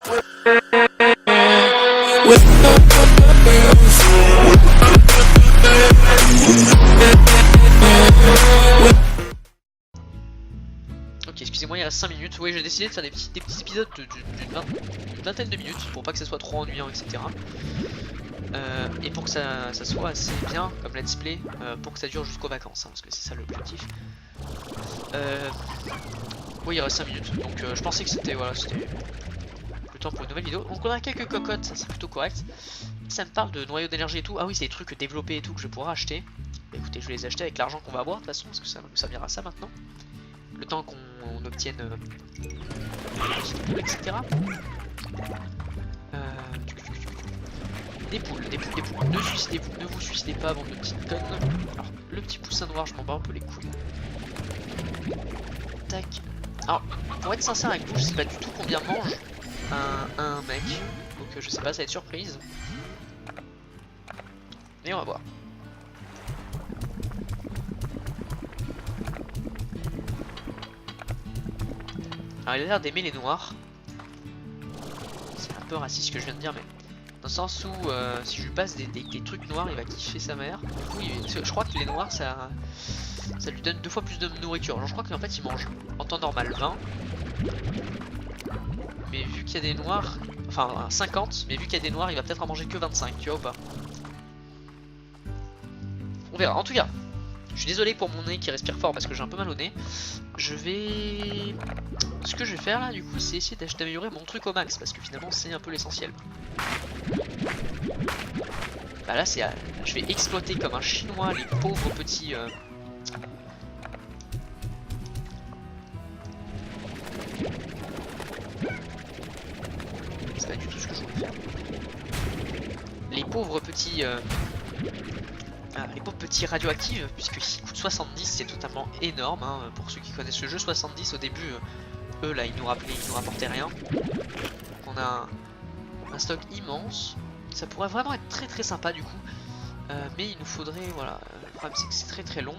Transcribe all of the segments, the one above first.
Ok, excusez-moi, il reste 5 minutes. Oui, j'ai décidé de faire des petits épisodes d'une vingtaine de minutes pour pas que ça soit trop ennuyant, etc. Et pour que ça soit assez bien comme let's play, pour que ça dure jusqu'aux vacances, hein, parce que c'est ça l'objectif. Oui, il reste 5 minutes, donc je pensais que c'était voilà, le temps pour une nouvelle vidéo. Donc on a quelques cocottes, ça c'est plutôt correct. Ça me parle de noyaux d'énergie et tout. Ah oui, c'est des trucs développés et tout que je pourrais acheter. Bah, écoutez, je vais les acheter avec l'argent qu'on va avoir de toute façon, parce que ça va nous servir à ça maintenant. Le temps qu'on obtienne etc. Des poules. Ne vous suicidez pas avant de petites connes. Alors, le petit poussin noir, je m'en bats un peu les couilles. Tac. Alors, pour être sincère avec vous, je sais pas du tout combien mange un mec. Donc je sais pas, ça va être surprise. Mais on va voir. Alors il a l'air d'aimer les noirs. C'est un peu raciste ce que je viens de dire, mais dans le sens où si je lui passe des trucs noirs, il va kiffer sa mère. Du coup, je crois que les noirs, ça lui donne 2 fois plus de nourriture. Genre, je crois qu'en fait il mange en temps normal 20. Mais vu qu'il y a des noirs, enfin 50, mais vu qu'il y a des noirs, il va peut-être en manger que 25, tu vois ou pas? On verra. En tout cas, je suis désolé pour mon nez qui respire fort parce que j'ai un peu mal au nez. Ce que je vais faire là du coup, c'est essayer d'améliorer mon truc au max parce que finalement c'est un peu l'essentiel. Bah là c'est, je vais exploiter comme un chinois les pauvres petits. C'est pas du tout ce que je voulais faire. Les pauvres petits. Les pauvres petits radioactifs, puisqu'ils coûtent 70, c'est totalement énorme, hein. Pour ceux qui connaissent le jeu, 70 au début, eux là ils nous rapportaient rien. Donc on a un stock immense, ça pourrait vraiment être très sympa du coup, mais il nous faudrait, voilà, le problème c'est que c'est très long,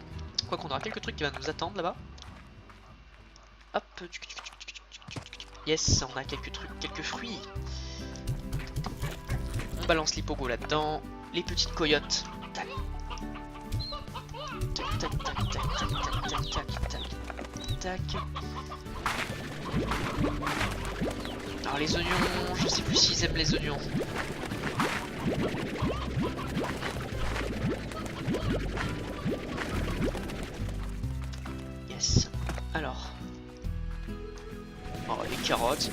quoi qu'on aura quelques trucs qui vont nous attendre là-bas. Hop, yes, on a quelques trucs, quelques fruits. On balance les pogos là-dedans, les petites coyotes. Tac. Tac. Alors les oignons, je sais plus s'ils aiment les oignons. Yes. Alors. Oh, les carottes.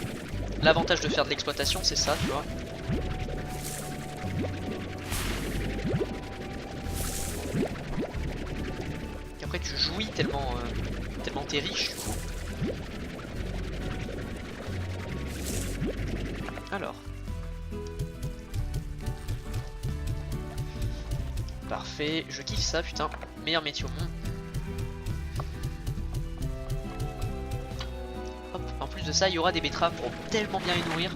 L'avantage de faire de l'exploitation, c'est ça, tu vois. Après tu jouis tellement t'es riche. Alors. Parfait, je kiffe ça putain. Meilleur métier au monde. Hop, en plus de ça, il y aura des betteraves pour tellement bien les nourrir.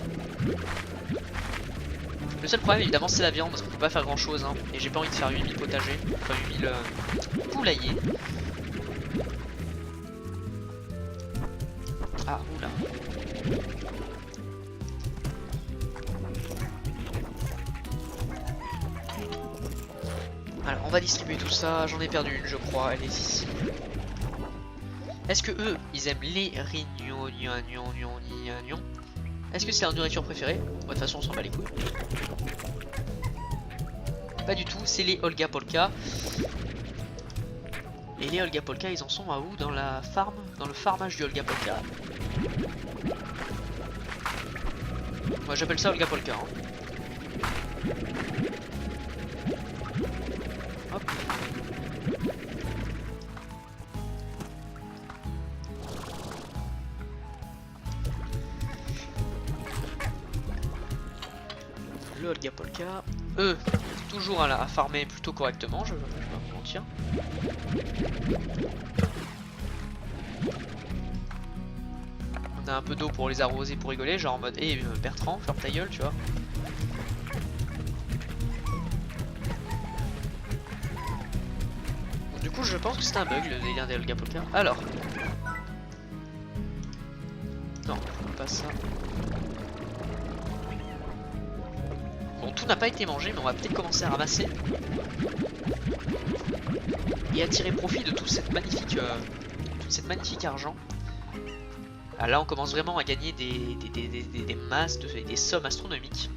Le seul problème évidemment c'est la viande parce qu'on peut pas faire grand chose hein. Et j'ai pas envie de faire 8000 potagers, enfin 8000 poulaillers. Ah oula. Alors on va distribuer tout ça, j'en ai perdu une je crois, elle est ici. Est-ce que eux ils aiment les rignons? Est-ce que c'est leur nourriture préférée? Bon, de toute façon on s'en bat les couilles. Pas du tout, c'est les Olga Polka. Et les Olga Polka ils en sont à où? Dans la farm? Dans le farmage du Olga Polka. Moi j'appelle ça Olga Polka hein. Hop. Le Olga Polka. Eux, toujours à farmer plutôt correctement, je vais pas vous mentir. On a un peu d'eau pour les arroser pour rigoler, genre en mode hé Bertrand, ferme ta gueule, tu vois. Donc, du coup, je pense que c'est un bug le délire des Olga Polka. Alors. Non, pas ça. Donc tout n'a pas été mangé, mais on va peut-être commencer à ramasser et à tirer profit de tout cette magnifique argent. Ah, là on commence vraiment à gagner des masses, des sommes astronomiques.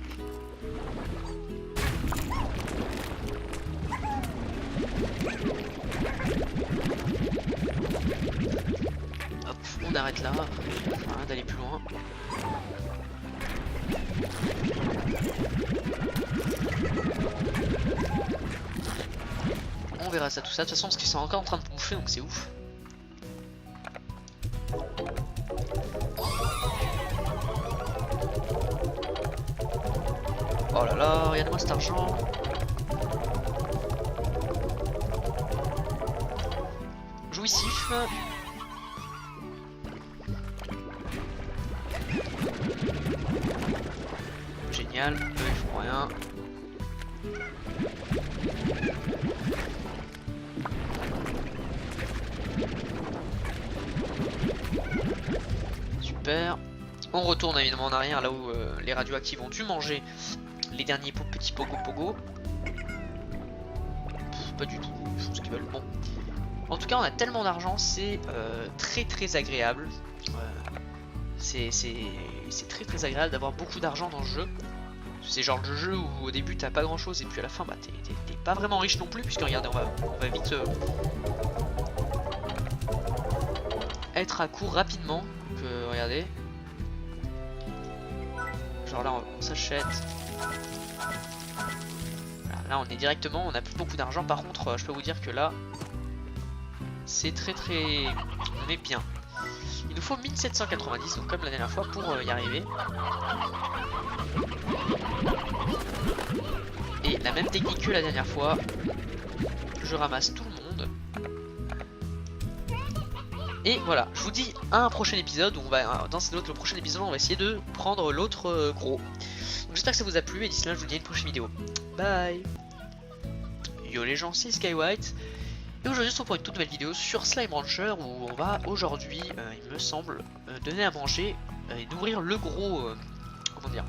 Hop, on arrête là, enfin, d'aller plus loin. On verra ça tout ça, de toute façon parce qu'ils sont encore en train de bouffer donc c'est ouf. Oh là là, regarde-moi cet argent. Jouissif. Génial, eux ils font rien. Super. On retourne évidemment en arrière là où les radioactifs ont dû manger les derniers petits pogo. Pas du tout, je pense qu'ils veulent. Bon. En tout cas on a tellement d'argent, c'est très agréable. C'est très agréable d'avoir beaucoup d'argent dans le jeu. C'est genre le jeu où au début t'as pas grand chose et puis à la fin bah t'es pas vraiment riche non plus, puisque regardez on va vite être à court rapidement. Donc regardez. Genre là on s'achète. Voilà, là on est directement, on a plus beaucoup d'argent. Par contre je peux vous dire que là c'est on est bien. Il nous faut 1790 donc comme la dernière fois pour y arriver. Et la même technique que la dernière fois, je ramasse tout le monde. Et voilà, je vous dis à un prochain épisode où on va, dans le prochain épisode, on va essayer de prendre l'autre gros. Donc j'espère que ça vous a plu et d'ici là, je vous dis à une prochaine vidéo. Bye. Yo les gens, c'est Skywhite. Et aujourd'hui, on se retrouve pour une toute nouvelle vidéo sur Slime Rancher où on va aujourd'hui, il me semble, donner à manger et nourrir le gros, comment dire,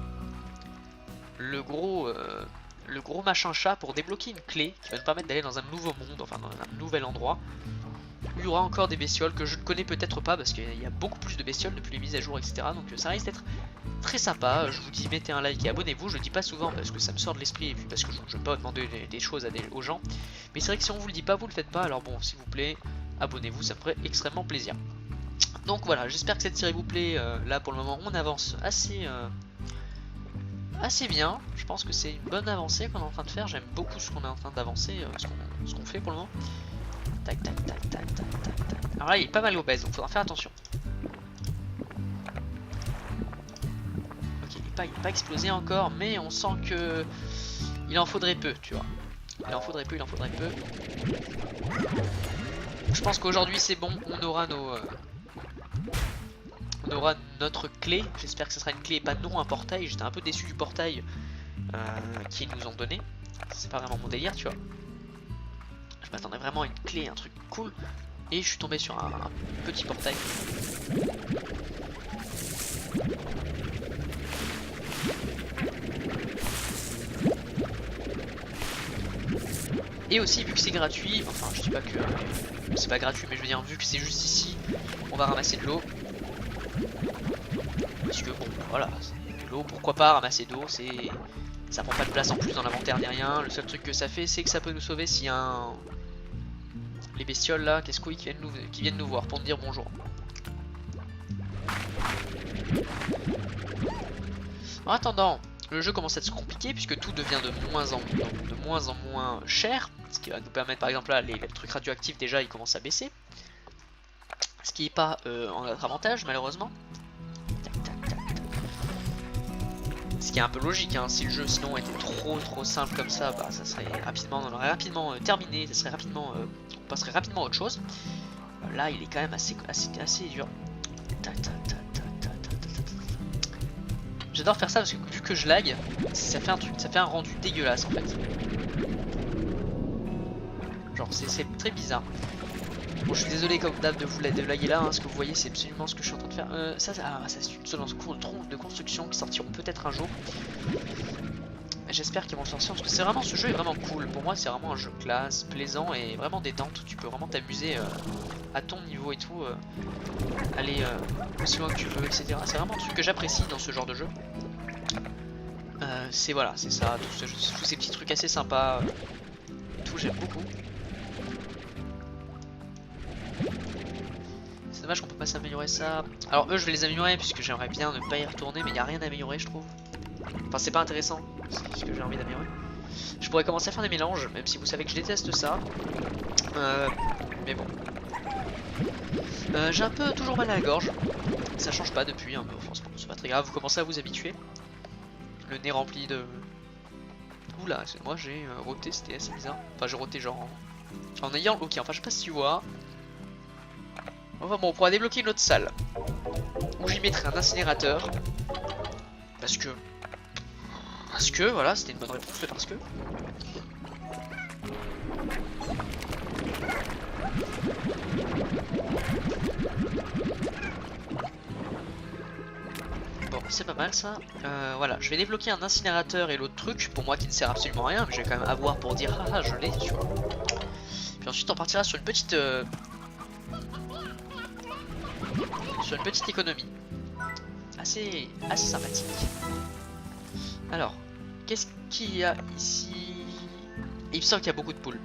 le gros machin chat pour débloquer une clé qui va nous permettre d'aller dans un nouveau monde, enfin dans un nouvel endroit où il y aura encore des bestioles que je ne connais peut-être pas parce qu'il y a beaucoup plus de bestioles depuis les mises à jour, etc. Donc ça risque d'être très sympa. Je vous dis mettez un like et abonnez-vous. Je le dis pas souvent parce que ça me sort de l'esprit et puis parce que je ne veux pas demander des choses aux gens. Mais c'est vrai que si on vous le dit pas, vous le faites pas. Alors bon, s'il vous plaît, abonnez-vous, ça me ferait extrêmement plaisir. Donc voilà, j'espère que cette série vous plaît. Là pour le moment, on avance assez bien. Je pense que c'est une bonne avancée qu'on est en train de faire. J'aime beaucoup ce qu'on est en train d'avancer, ce qu'on fait pour le moment. Tac tac tac tac tac tac tac. Alors là il est pas mal obèse donc faudra faire attention. Ok, il est pas explosé encore, mais on sent que il en faudrait peu, tu vois. Il en faudrait peu. Je pense qu'aujourd'hui c'est bon, on aura notre clé. J'espère que ce sera une clé et pas non un portail. J'étais un peu déçu du portail qu'ils nous ont donné. C'est pas vraiment mon délire, tu vois. Je m'attendais vraiment à une clé, un truc cool. Et je suis tombé sur un petit portail. Et aussi vu que c'est gratuit, enfin je dis pas que c'est pas gratuit mais je veux dire vu que c'est juste ici, on va ramasser de l'eau. Parce que bon voilà, de l'eau, pourquoi pas ramasser d'eau, ça prend pas de place en plus dans l'inventaire ni rien. Le seul truc que ça fait c'est que ça peut nous sauver s'il y a un... les bestioles là, qu'est-ce qui viennent nous voir pour nous dire bonjour. En attendant, le jeu commence à se compliquer puisque tout devient de moins en moins cher. Ce qui va nous permettre par exemple là, les trucs radioactifs déjà ils commencent à baisser. Ce qui n'est pas en notre avantage malheureusement. Ce qui est un peu logique, hein. Si le jeu sinon était trop simple comme ça, bah ça serait rapidement, on aurait rapidement terminé, ça serait rapidement, on passerait rapidement à autre chose. Là il est quand même assez dur. J'adore faire ça parce que vu que je lag, ça fait un rendu dégueulasse en fait. Genre c'est très bizarre. Bon je suis désolé comme d'hab de vous laguer là, hein. Ce que vous voyez c'est absolument ce que je suis en train de faire. Ça c'est une zone de construction qui sortiront peut-être un jour. j'espère qu'ils vont le sortir parce que c'est vraiment, ce jeu est vraiment cool. Pour moi c'est vraiment un jeu classe, plaisant et vraiment détente où tu peux vraiment t'amuser à ton niveau et tout, aller aussi loin que tu veux, etc. C'est vraiment un truc que j'apprécie dans ce genre de jeu. C'est voilà, c'est ça, tous ces petits trucs assez sympas, tout j'aime beaucoup. C'est dommage qu'on peut pas s'améliorer ça. Alors eux je vais les améliorer puisque j'aimerais bien ne pas y retourner, mais il n'y a rien à améliorer je trouve. Enfin c'est pas intéressant, c'est ce que j'ai envie d'améliorer. Je pourrais commencer à faire des mélanges, même si vous savez que je déteste ça. Mais bon. J'ai un peu toujours mal à la gorge. Ça change pas depuis, hein, mais franchement c'est pas très grave, vous commencez à vous habituer. Le nez rempli de... Oula, moi j'ai roté, c'était assez bizarre. Enfin j'ai roté genre en ayant... Ok, enfin je sais pas si tu vois. Enfin bon, on pourra débloquer une autre salle. Où j'y mettrai un incinérateur. Parce que voilà, c'était une bonne réponse, parce que... Bon, c'est pas mal ça. Voilà, je vais débloquer un incinérateur et l'autre truc, pour moi qui ne sert absolument à rien, mais je vais quand même avoir pour dire ah je l'ai, tu vois. Puis ensuite on partira sur une petite... économie. Assez sympathique. Alors, qu'est-ce qu'il y a ici? Il me semble qu'il y a beaucoup de poules.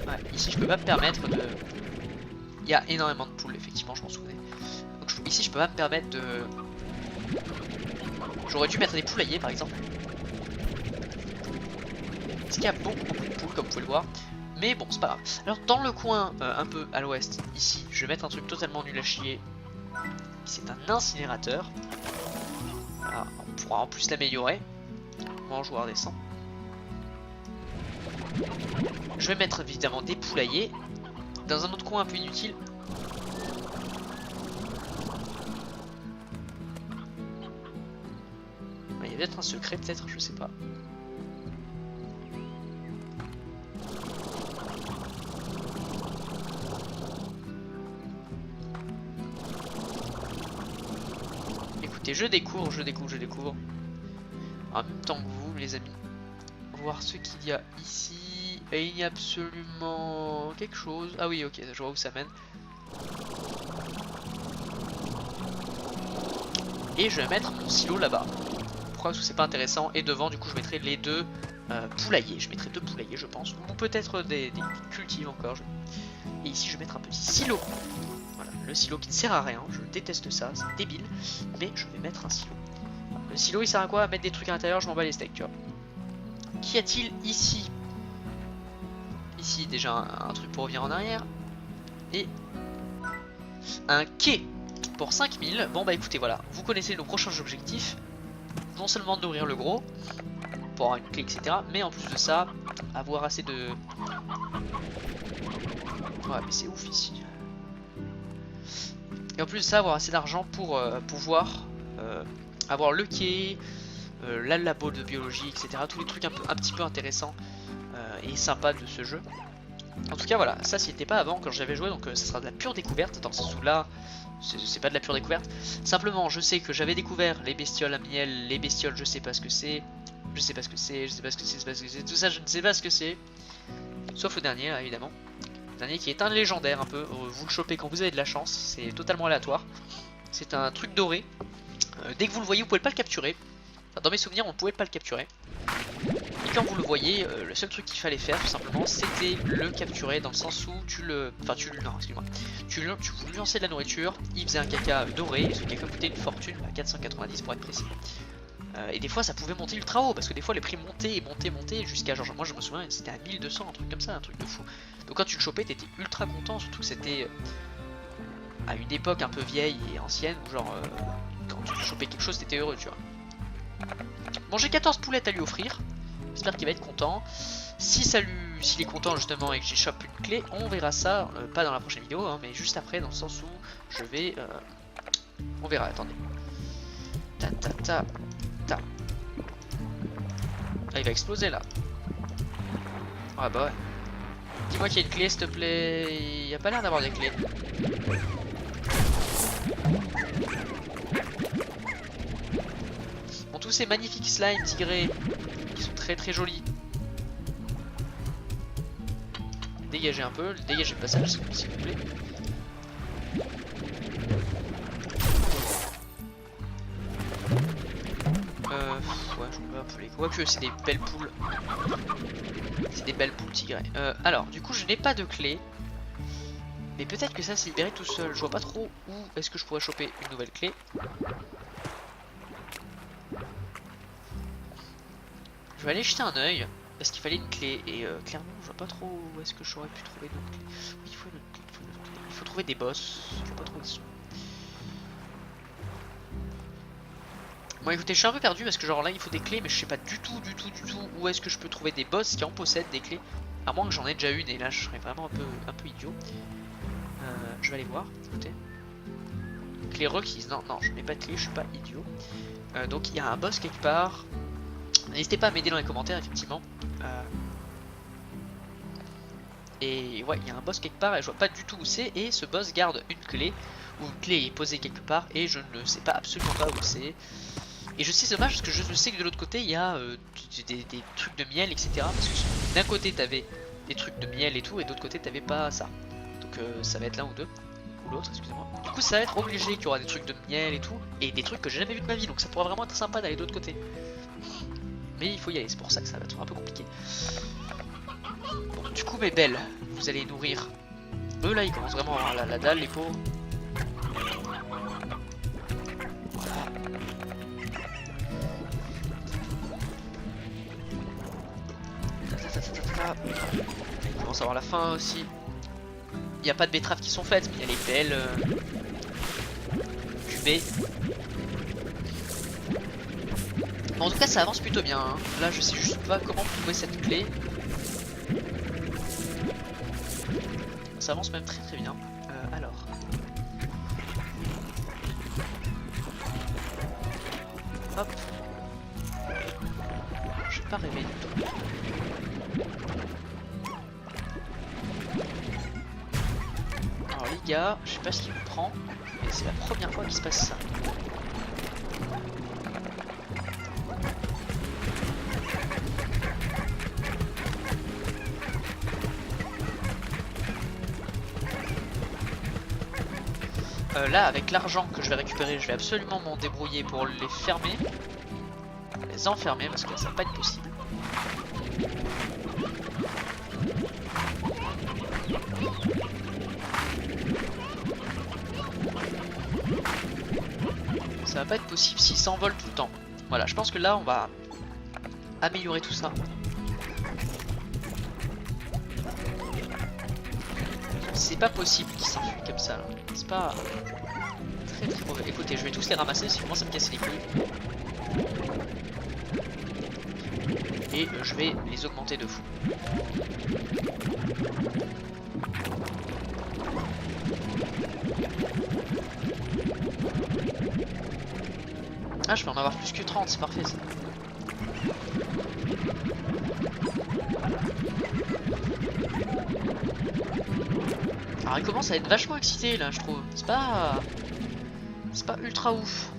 Ouais, ici je peux pas me permettre de... Il y a énormément de poules, effectivement, je m'en souvenais. Donc ici je peux pas me permettre de... J'aurais dû mettre des poulaillers par exemple. Parce qu'il y a beaucoup de poules comme vous pouvez le voir. Mais bon, c'est pas grave. Alors dans le coin, un peu à l'ouest, ici, je vais mettre un truc totalement nul à chier. C'est un incinérateur. Voilà, on pourra en plus l'améliorer. Mangeoire descend. Je vais mettre évidemment des poulaillers. Dans un autre coin un peu inutile. Il y a peut-être un secret, peut-être, je sais pas. Écoutez, je découvre. En même temps que vous, les amis. Voir ce qu'il y a ici. Et il y a absolument quelque chose. Ah oui, ok, je vois où ça mène. Et je vais mettre mon silo là-bas. Pourquoi? Parce que c'est pas intéressant. Et devant, du coup, je mettrai les deux poulaillers. Je mettrai deux poulaillers, je pense. Ou peut-être des cultives encore. Et ici, je vais mettre un petit silo. Voilà, le silo qui ne sert à rien. Je déteste ça, c'est débile. Mais je vais mettre un silo. Le silo, il sert à quoi? À mettre des trucs à l'intérieur, je m'en bats les steaks, tu vois. Qu'y a-t-il ici? Ici, déjà un truc pour revenir en arrière. Et un quai pour 5000. Bon bah écoutez, voilà, vous connaissez nos prochains objectifs. Non seulement nourrir le gros pour avoir une clé, etc. Mais en plus de ça, avoir assez de... Ouais mais c'est ouf ici. Et en plus de ça, avoir assez d'argent pour pouvoir avoir le quai, la labo de biologie, etc. Tous les trucs un petit peu intéressants et sympas de ce jeu. En tout cas voilà, ça c'était pas avant quand j'avais joué, donc ça sera de la pure découverte, dans le sens où là c'est pas de la pure découverte. Simplement je sais que j'avais découvert les bestioles à miel, les bestioles je sais pas ce que c'est, je sais pas ce que c'est, tout ça je ne sais pas ce que c'est. Sauf le dernier là évidemment. Le dernier qui est un légendaire un peu, vous le chopez quand vous avez de la chance, c'est totalement aléatoire. C'est un truc doré, dès que vous le voyez vous pouvez pas le capturer. Enfin, dans mes souvenirs on ne pouvait pas le capturer. Et quand vous le voyez, le seul truc qu'il fallait faire tout simplement c'était le capturer, dans le sens où tu le... Enfin non excuse-moi. Tu lui lançais de la nourriture, il faisait un caca doré, ce caca coûtait une fortune, 490 pour être précis. Et des fois ça pouvait monter ultra haut, parce que des fois les prix montaient et montaient jusqu'à genre, moi je me souviens c'était à 1200, un truc comme ça, un truc de fou. Donc quand tu le chopais t'étais ultra content, surtout que c'était à une époque un peu vieille et ancienne, où genre quand tu chopais quelque chose t'étais heureux, tu vois. Bon, j'ai 14 poulettes à lui offrir. J'espère qu'il va être content. S'il est content justement et que j'y chope une clé, on verra ça, pas dans la prochaine vidéo, hein, mais juste après, dans le sens où je vais... On verra, attendez. Ah, il va exploser là. Ah bah ouais. Dis-moi qu'il y a une clé s'il te plaît. Il n'y a pas l'air d'avoir des clés. Bon, tous ces magnifiques slimes tigrés qui sont très très jolis. Dégagez un peu, dégagez le passage s'il vous plaît. Ouais, je peux un peu les... Quoique c'est des belles poules. C'est des belles poules tigrées. Alors, du coup, je n'ai pas de clé. Mais peut-être que ça s'est libéré tout seul. Je vois pas trop où est-ce que je pourrais choper une nouvelle clé. Je vais aller jeter un œil. Parce qu'il fallait une clé. Et clairement, je vois pas trop où est-ce que j'aurais pu trouver d'autres clés. Oui, il faut une autre clé. Il faut trouver des boss. Je vois pas trop où ils sont. Bon écoutez, je suis un peu perdu parce que genre là il faut des clés mais je sais pas du tout où est-ce que je peux trouver des boss qui en possèdent des clés. À moins que j'en ai déjà une et là je serais vraiment un peu idiot. Je vais aller voir, écoutez. Clé requise, non, je n'ai pas de clé, je suis pas idiot. Donc il y a un boss quelque part. N'hésitez pas à m'aider dans les commentaires effectivement. Et ouais, il y a un boss quelque part et je vois pas du tout où c'est. Et ce boss garde une clé, ou une clé est posée quelque part et je ne sais pas absolument pas où c'est. Et je sais, c'est dommage parce que je sais que de l'autre côté il y a des trucs de miel, etc. Parce que d'un côté t'avais des trucs de miel et tout, et d'autre côté t'avais pas ça. Donc ça va être l'un ou deux, ou l'autre, excusez-moi. Du coup ça va être obligé qu'il y aura des trucs de miel et tout, et des trucs que j'ai jamais vu de ma vie, donc ça pourrait vraiment être sympa d'aller de l'autre côté. Mais il faut y aller, c'est pour ça que ça va être un peu compliqué. Bon, du coup mes belles, vous allez nourrir. Eux là ils commencent vraiment à avoir la dalle, les pauvres. On commence à avoir la faim aussi. Il n'y a pas de betteraves qui sont faites, mais il y a les belles cubées. Bon, en tout cas, ça avance plutôt bien. Hein. Là, je sais juste pas comment trouver cette clé. Ça avance même très très bien. Alors. Hop. Je vais pas rêver du tout. Alors les gars, je sais pas ce qui me prend, mais c'est la première fois qu'il se passe ça. Là, avec l'argent que je vais récupérer, je vais absolument m'en débrouiller pour les fermer. Les enfermer, parce que ça va pas être possible. Ça va pas être possible s'ils s'envolent tout le temps. Voilà, je pense que là, on va améliorer tout ça. C'est pas possible qu'ils s'enfuient comme ça. C'est pas très très mauvais. Écoutez, je vais tous les ramasser si commence à me casser les couilles. Et je vais les augmenter de fou. Ah, je peux en avoir plus que 30, c'est parfait ça. Alors il commence à être vachement excité là, je trouve. C'est pas ultra ouf.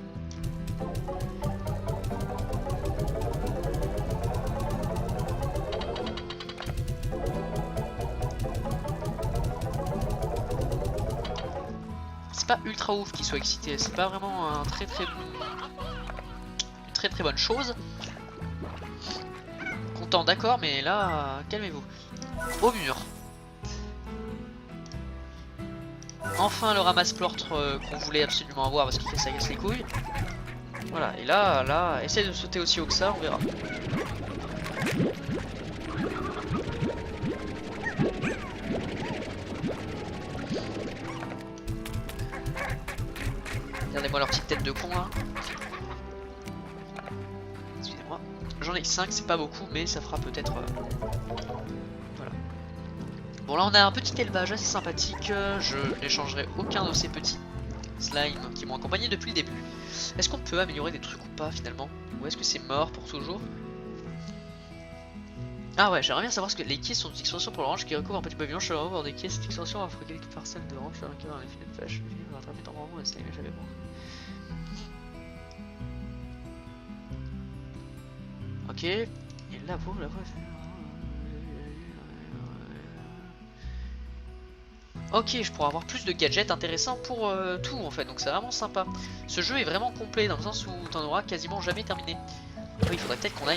C'est pas ultra ouf qu'il soit excité. C'est pas vraiment un très bonne chose. Content, d'accord, mais là, calmez-vous. Au mur. Enfin le ramasse-plortre qu'on voulait absolument avoir parce qu'il fait ça casse les couilles. Voilà, et là, essaye de sauter aussi haut que ça, on verra. Regardez-moi leur petite tête de con là. Excusez-moi. J'en ai 5, c'est pas beaucoup, mais ça fera peut-être... Voilà. Bon là on a un petit élevage assez sympathique. Je n'échangerai aucun de ces petits slimes qui m'ont accompagné depuis le début. Est-ce qu'on peut améliorer des trucs ou pas finalement? Ou est-ce que c'est mort pour toujours? Ah ouais, j'aimerais bien savoir ce que les quais sont des extensions pour l'orange qui recouvre un petit pavillon chaleur bord des quais. Cette extension offre quelques parcelles d'orange sur un cœur dans les filets de pêche. On va attraper normalement et c'est j'avais bon. Ok. Et là pour la fois. Ok, je pourrais avoir plus de gadgets intéressants pour tout en fait, donc c'est vraiment sympa. Ce jeu est vraiment complet dans le sens où t'en auras quasiment jamais terminé. Oui, il faudrait peut-être qu'on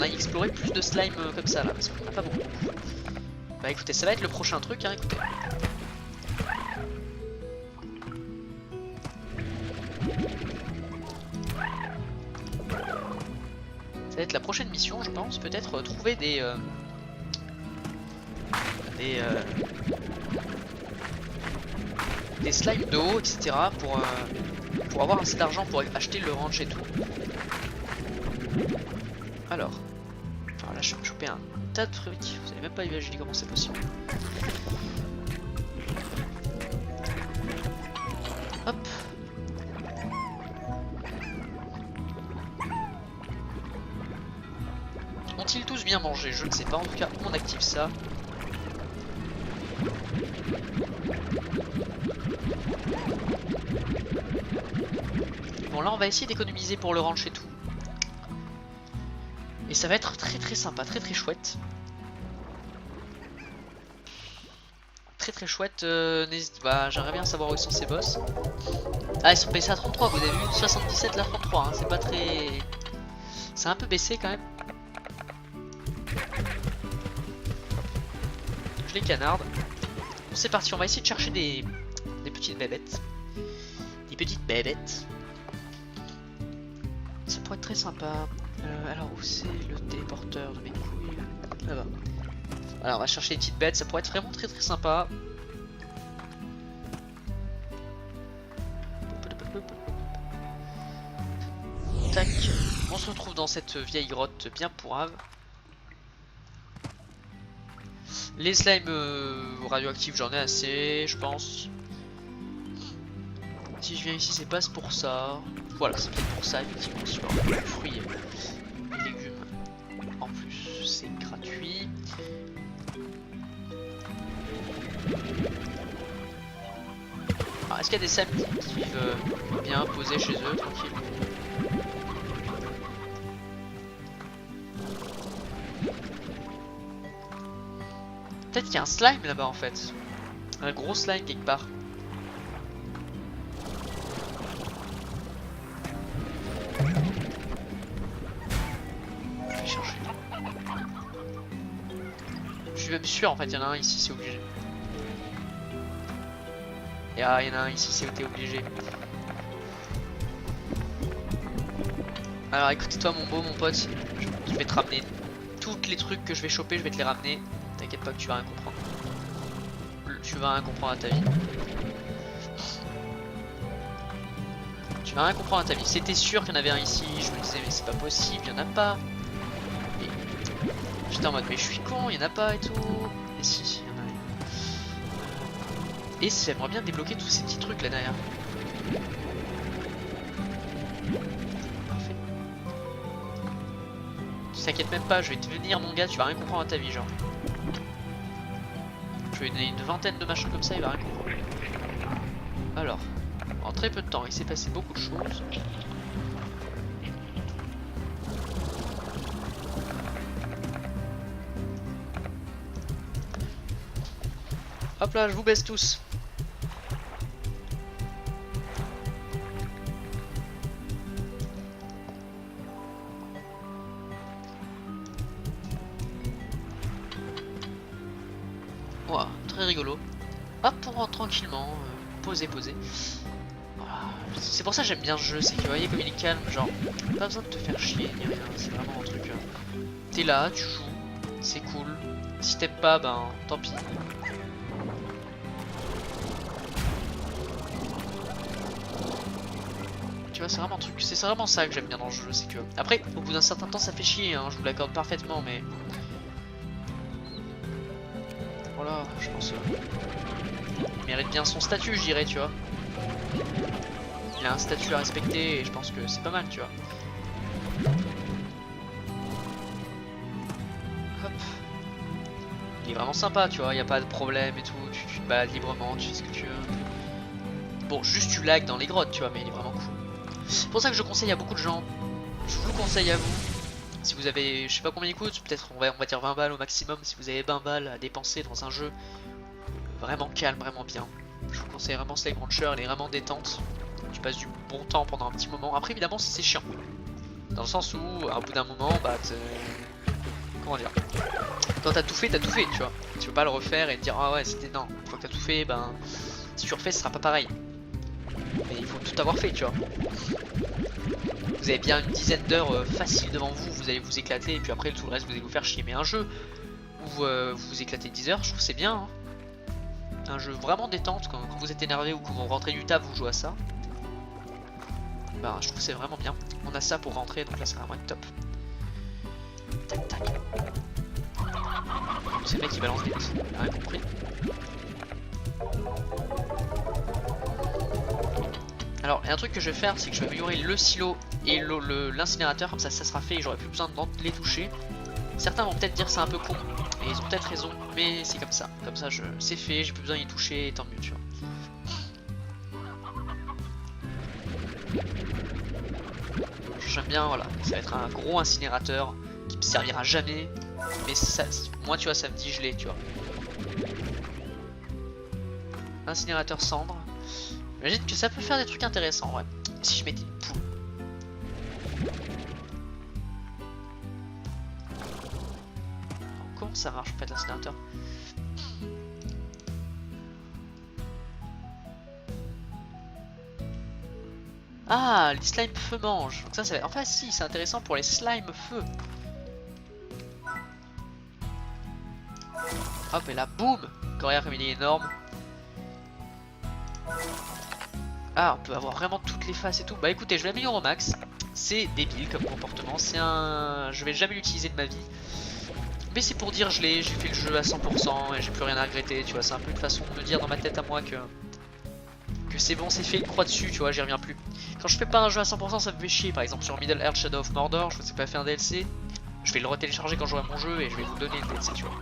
aille explorer plus de slime comme ça là, parce qu'on en a pas beaucoup. Bah écoutez, ça va être le prochain truc, hein, écoutez. Ça va être la prochaine mission, je pense, peut-être trouver des slimes de haut, etc. pour avoir assez d'argent pour acheter le ranch et tout. Alors, là je vais choper un tas de trucs, vous n'allez même pas imaginer comment c'est possible. Hop. Ont-ils tous bien mangé? Je ne sais pas, en tout cas on active ça. Bon là on va essayer d'économiser pour le ranch et tout. Et ça va être très très sympa, très très chouette. Très chouette, n'hésite pas, j'aimerais bien savoir où ils sont ces boss. Ah ils sont baissés à 33, vous avez vu, 77 là 33, hein, c'est pas très... C'est un peu baissé quand même. Je les canarde. Bon c'est parti, on va essayer de chercher des petites bébêtes. Des petites bébêtes. Ça pourrait être très sympa. Alors où c'est le téléporteur de mes couilles? Là-bas. Alors on va chercher des petites bêtes, ça pourrait être vraiment très sympa. Tac, on se retrouve dans cette vieille grotte bien pourrave. Les slimes radioactifs j'en ai assez, je pense. Si je viens ici c'est pas pour ça. Voilà, c'est peut-être pour ça effectivement, si je peux avoir des fruits et légumes. En plus c'est gratuit. Alors, est-ce qu'il y a des slimes qui vivent bien posés chez eux, tranquille? Peut-être qu'il y a un slime là-bas en fait. Un gros slime quelque part. Je vais chercher. Je suis même sûr en fait, il y en a un ici, c'est obligé. Et ah, il y en a un ici, c'était obligé. Alors écoutez-toi mon beau, mon pote, je vais te ramener tous les trucs que je vais choper, je vais te les ramener. T'inquiète pas que tu vas rien comprendre. Tu vas rien comprendre à ta vie. Tu vas rien comprendre à ta vie. C'était sûr qu'il y en avait un ici, je me disais mais c'est pas possible, il y en a pas. Et j'étais en mode mais je suis con, il y en a pas et tout. Et si, il y en a. Et j'aimerais bien débloquer tous ces petits trucs là derrière. Parfait. Tu t'inquiètes même pas, je vais te venir mon gars, tu vas rien comprendre à ta vie genre. Je vais lui donner une vingtaine de machins comme ça, il va rien comprendre. Alors, en très peu de temps, il s'est passé beaucoup de choses. Hop là, je vous baisse tous. Ouah, très rigolo. Hop, on rentre tranquillement, poser. Voilà. C'est pour ça que j'aime bien ce jeu, c'est que vous voyez comme il est calme, genre, pas besoin de te faire chier ni rien, c'est vraiment un truc... T'es là, tu joues, c'est cool. Si t'aimes pas, ben tant pis. Tu vois, c'est vraiment un truc, c'est vraiment ça que j'aime bien dans le jeu, c'est que... Après, au bout d'un certain temps, ça fait chier, hein, je vous l'accorde parfaitement, mais... Voilà, je pense... il mérite bien son statut, je dirais, tu vois. Il a un statut à respecter et je pense que c'est pas mal, tu vois. est vraiment sympa, tu vois, y a pas de problème et tout, tu te balades librement, tu fais ce que tu veux. Bon, juste tu lags dans les grottes, tu vois, mais il est vraiment cool. C'est pour ça que je conseille à beaucoup de gens, je vous le conseille à vous, si vous avez, je sais pas combien il coûte, peut-être on va dire 20 balles au maximum, si vous avez 20 balles à dépenser dans un jeu vraiment calme, vraiment bien. Je vous conseille vraiment Slime Rancher, elle est vraiment détente, tu passes du bon temps pendant un petit moment. Après évidemment c'est chiant, dans le sens où au bout d'un moment, bah comment dire, quand t'as tout fait, tu vois. Tu peux pas le refaire et te dire ah ouais c'était non, une fois que t'as tout fait, ben si tu refais ce sera pas pareil. Mais il faut tout avoir fait, tu vois. Vous avez bien une dizaine d'heures faciles devant vous, vous allez vous éclater et puis après tout le reste vous allez vous faire chier. Mais un jeu où vous vous éclatez 10 heures, je trouve c'est bien. Hein. Un jeu vraiment détente quand vous êtes énervé ou quand vous rentrez du taf, vous jouez à ça. Bah je trouve c'est vraiment bien. On a ça pour rentrer donc là c'est vraiment top. Tac tac. C'est le mec qui balance des petits, rien compris. Alors, il y a un truc que je vais faire, c'est que je vais améliorer le silo et l'incinérateur, comme ça sera fait et j'aurai plus besoin de les toucher. Certains vont peut-être dire c'est un peu con, et ils ont peut-être raison, mais c'est comme ça. Comme ça, c'est fait, j'ai plus besoin d'y toucher, et tant mieux, tu vois. J'aime bien, voilà, ça va être un gros incinérateur qui me servira jamais, mais ça, moi, tu vois, ça me dit je l'ai, tu vois. Incinérateur cendre. J'imagine que ça peut faire des trucs intéressants, ouais. Si je mettais une poule. Comment ça marche en fait l'incinérateur? Ah, les slimes feu mangent. Donc ça va... Enfin si, c'est intéressant pour les slimes feu. Hop, et là, boum! Regarde comme il est énorme. Ah, on peut avoir vraiment toutes les faces et tout. Bah écoutez, je vais améliorer au max. C'est débile comme comportement. C'est un... Je vais jamais l'utiliser de ma vie. Mais c'est pour dire je l'ai, j'ai fait le jeu à 100% et j'ai plus rien à regretter. Tu vois, c'est un peu une façon de me dire dans ma tête à moi que c'est bon, c'est fait, une croix dessus, tu vois, j'y reviens plus. Quand je fais pas un jeu à 100%, ça me fait chier. Par exemple sur Middle Earth Shadow of Mordor, je sais pas faire un DLC. Je vais le retélécharger quand j'aurai mon jeu et je vais vous donner le DLC, tu vois.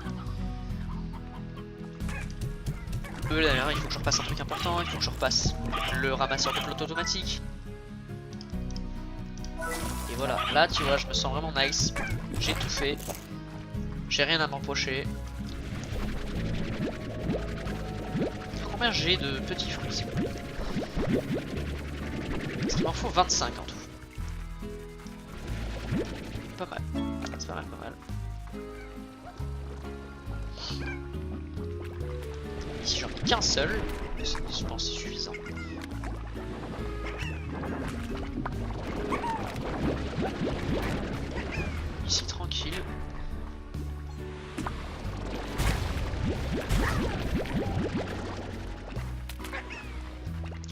D'ailleurs, il faut que je repasse un truc important, il faut que je repasse le ramasseur de flotte automatique. Et voilà, là tu vois, je me sens vraiment nice. J'ai tout fait. J'ai rien à m'empocher. Combien j'ai de petits fruits s'il vous plaît? Parce qu'il m'en faut 25 en tout. Pas mal. C'est pas mal, pas mal. Ici j'en ai qu'un seul, mais je pense que c'est suffisant. Ici tranquille.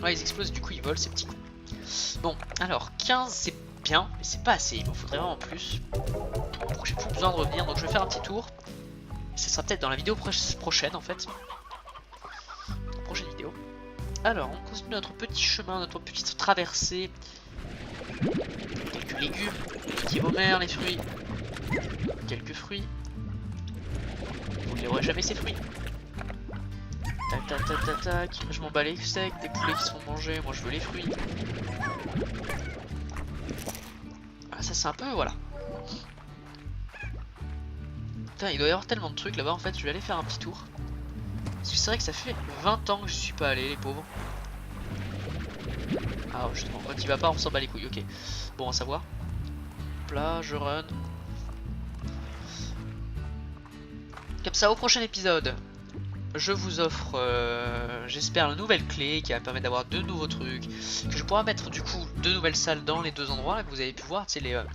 Ouais, ils explosent, du coup ils volent ces petits coups. Bon, alors 15 c'est bien, mais c'est pas assez, il m'en faudrait vraiment plus. J'ai plus besoin de revenir, donc je vais faire un petit tour. Ce sera peut-être dans la vidéo prochaine en fait. Prochaine vidéo. Alors, on continue notre petit chemin, notre petite traversée. Quelques légumes, petits homères, les fruits. Quelques fruits. Vous ne verrez jamais ces fruits. Tac tac tac tac tac. Je m'en bats les steaks, des poulets qui se font manger. Moi je veux les fruits. Ah, ça c'est un peu, voilà. Putain, il doit y avoir tellement de trucs là-bas en fait. Je vais aller faire un petit tour. Parce que c'est vrai que ça fait 20 ans que je suis pas allé, les pauvres. Ah, justement, quand il va pas, on s'en bat les couilles, ok. Bon, à savoir. Hop là, je run. Comme ça, au prochain épisode, je vous offre, j'espère, une nouvelle clé qui va me permettre d'avoir deux nouveaux trucs. Que je pourrai mettre du coup deux nouvelles salles dans les deux endroits là, que vous avez pu voir. Tu sais,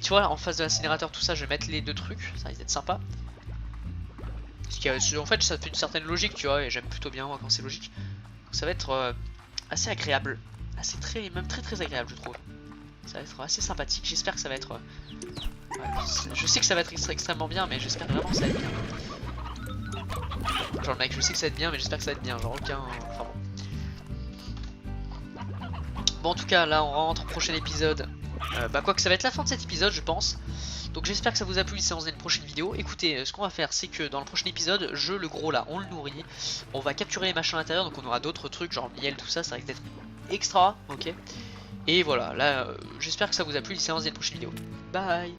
tu vois, en face de l'incinérateur, tout ça, je vais mettre les deux trucs. Ça risque d'être sympa. Parce qu'en fait, ça fait une certaine logique, tu vois, et j'aime plutôt bien moi quand c'est logique. Donc ça va être assez agréable. Même très agréable, je trouve. Ça va être assez sympathique. J'espère que ça va être... je sais que ça va être extrêmement bien, mais j'espère vraiment que ça va être bien. Genre, mec, je sais que ça va être bien, mais j'espère que ça va être bien. Genre, aucun... Enfin bon. Bon, en tout cas, là, on rentre au prochain épisode. Bah, quoi que ça va être la fin de cet épisode, je pense. Donc j'espère que ça vous a plu, ça dans une prochaine vidéo. Écoutez, ce qu'on va faire, c'est que dans le prochain épisode, le gros là, on le nourrit. On va capturer les machins à l'intérieur, donc on aura d'autres trucs, genre miel, tout ça, ça risque d'être extra, ok. Et voilà, là, j'espère que ça vous a plu, c'est dans une prochaine vidéo. Bye.